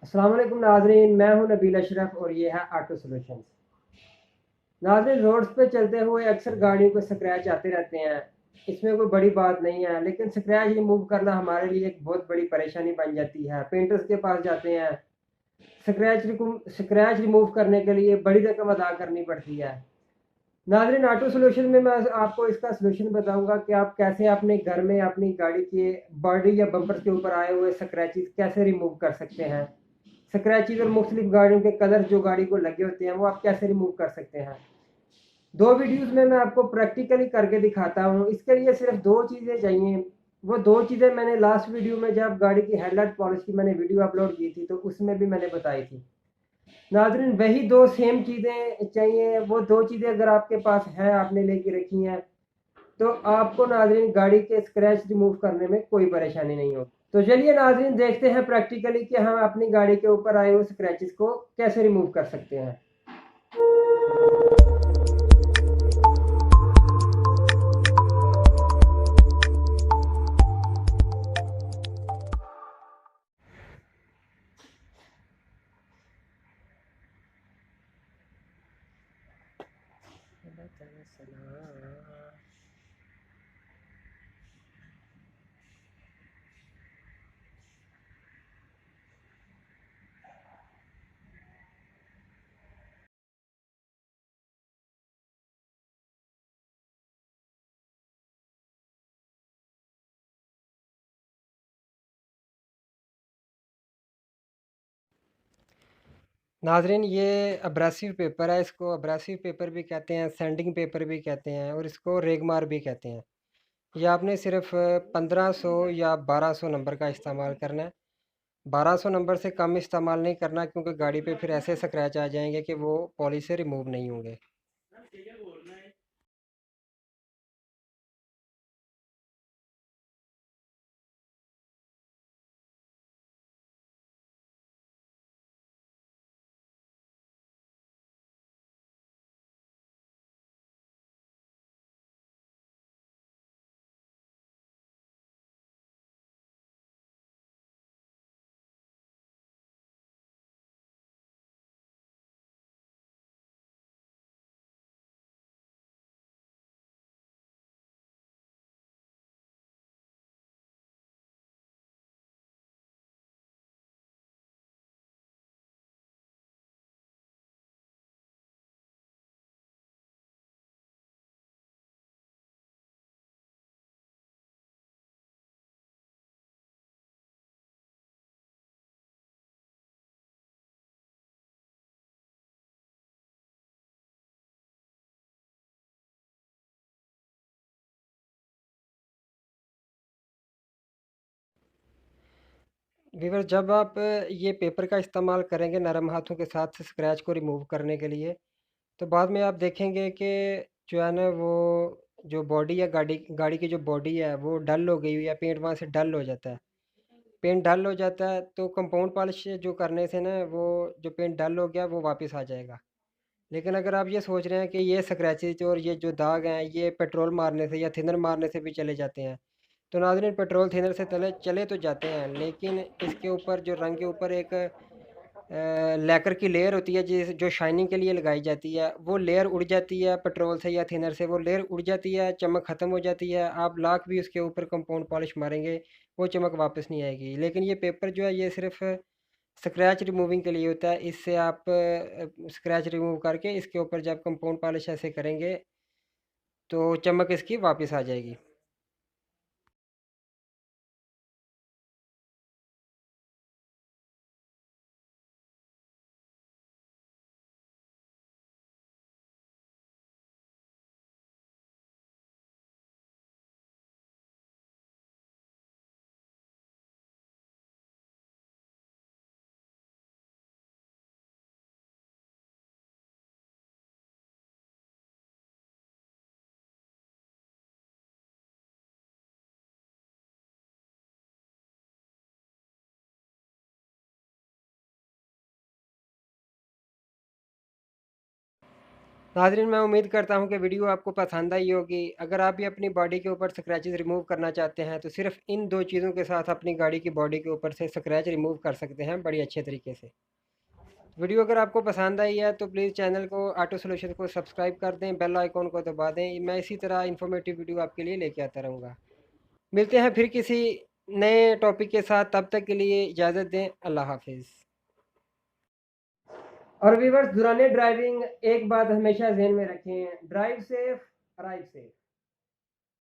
अस्सलाम वालेकुम नाज़रीन, मैं हूं नबील अशरफ और ये है ऑटो सॉल्यूशंस। नाज़रीन, रोड्स पे चलते हुए अक्सर गाड़ियों को स्क्रैच आते रहते हैं। इसमें कोई बड़ी बात नहीं है, लेकिन स्क्रैच रिमूव करना हमारे लिए एक बहुत बड़ी परेशानी बन जाती है। पेंटर्स के पास जाते हैं, स्क्रैच रिमूव करने के लिए बड़ी रकम अदा करनी पड़ती है। नाज़रीन, ऑटो सॉल्यूशन में मैं आपको इसका सलूशन बताऊंगा कि आप कैसे अपने घर में अपनी गाड़ी के बॉडी या बम्पर के ऊपर आए हुए स्क्रैचेस कैसे रिमूव कर सकते हैं। स्क्रैचेस और मुख्तलिफ गाड़ियों के कलर जो गाड़ी को लगे होते हैं वो आप कैसे रिमूव कर सकते हैं। दो वीडियोस में मैं आपको प्रैक्टिकली करके दिखाता हूँ। इसके लिए सिर्फ दो चीज़ें चाहिए। वो दो चीज़ें मैंने लास्ट वीडियो में जब गाड़ी की हेडलाइट पॉलिश की मैंने वीडियो अपलोड की थी तो उसमें भी मैंने बताई थी। नाजरीन, वही दो सेम चीज़ें चाहिए। वो दो चीज़ें अगर आपके पास है, आपने लेके रखी हैं, तो आपको नाजरीन गाड़ी के स्क्रैच रिमूव करने में कोई परेशानी नहीं होगी। तो चलिए नाजरीन, देखते हैं प्रैक्टिकली कि हम अपनी गाड़ी के ऊपर आए हुए स्क्रैचेस को कैसे रिमूव कर सकते हैं। नाजरीन, ये अब्रासिव पेपर है। इसको अब्रासिव पेपर भी कहते हैं, सैंडिंग पेपर भी कहते हैं और इसको रेगमार भी कहते हैं। ये आपने सिर्फ 1500 या 1200 नंबर का इस्तेमाल करना है। 1200 नंबर से कम इस्तेमाल नहीं करना, क्योंकि गाड़ी पे फिर ऐसे स्क्रैच आ जाएंगे कि वो पॉलिश से रिमूव नहीं होंगे। वीवर, जब आप ये पेपर का इस्तेमाल करेंगे नरम हाथों के साथ स्क्रैच को रिमूव करने के लिए, तो बाद में आप देखेंगे कि जो है ना वो जो बॉडी है, गाड़ी गाड़ी की जो बॉडी है वो डल हो गई हुई है। पेंट वहाँ से डल हो जाता है। पेंट डल हो जाता है तो कंपाउंड पॉलिश जो करने से ना वो जो पेंट डल हो गया वो वापस आ जाएगा। लेकिन अगर आप ये सोच रहे हैं कि ये स्क्रैचेज और ये जो दाग हैं ये पेट्रोल मारने से या थिनर मारने से भी चले जाते हैं, तो नाज़रीन, पेट्रोल थिनर से चले चले तो जाते हैं, लेकिन इसके ऊपर जो रंग के ऊपर एक लैकर की लेयर होती है जिस जो शाइनिंग के लिए लगाई जाती है, वो लेयर उड़ जाती है पेट्रोल से या थिनर से। वो लेयर उड़ जाती है, चमक ख़त्म हो जाती है। आप लाख भी उसके ऊपर कंपाउंड पॉलिश मारेंगे, वो चमक वापस नहीं आएगी। लेकिन ये पेपर जो है ये सिर्फ स्क्रैच रिमूविंग के लिए होता है। इससे आप स्क्रैच रिमूव करके इसके ऊपर जब कंपाउंड पॉलिश ऐसे करेंगे तो चमक इसकी वापस आ जाएगी। नाज़रीन, मैं उम्मीद करता हूँ कि वीडियो आपको पसंद आई होगी। अगर आप भी अपनी बॉडी के ऊपर स्क्रैचेस रिमूव करना चाहते हैं तो सिर्फ़ इन 2 चीज़ों के साथ अपनी गाड़ी की बॉडी के ऊपर से स्क्रैच रिमूव कर सकते हैं बड़ी अच्छे तरीके से। वीडियो अगर आपको पसंद आई है तो प्लीज़ चैनल को ऑटो सॉल्यूशन को सब्सक्राइब कर दें, बेल आइकॉन को दबा दें। मैं इसी तरह इन्फॉर्मेटिव वीडियो आपके लिए लेके आता रहूँगा। मिलते हैं फिर किसी नए टॉपिक के साथ, तब तक के लिए इजाज़त दें। अल्लाह हाफ़िज़। और व्यूअर्स, दौरान ड्राइविंग एक बात हमेशा ज़हन में रखें, ड्राइव सेफ, अराइव सेफ।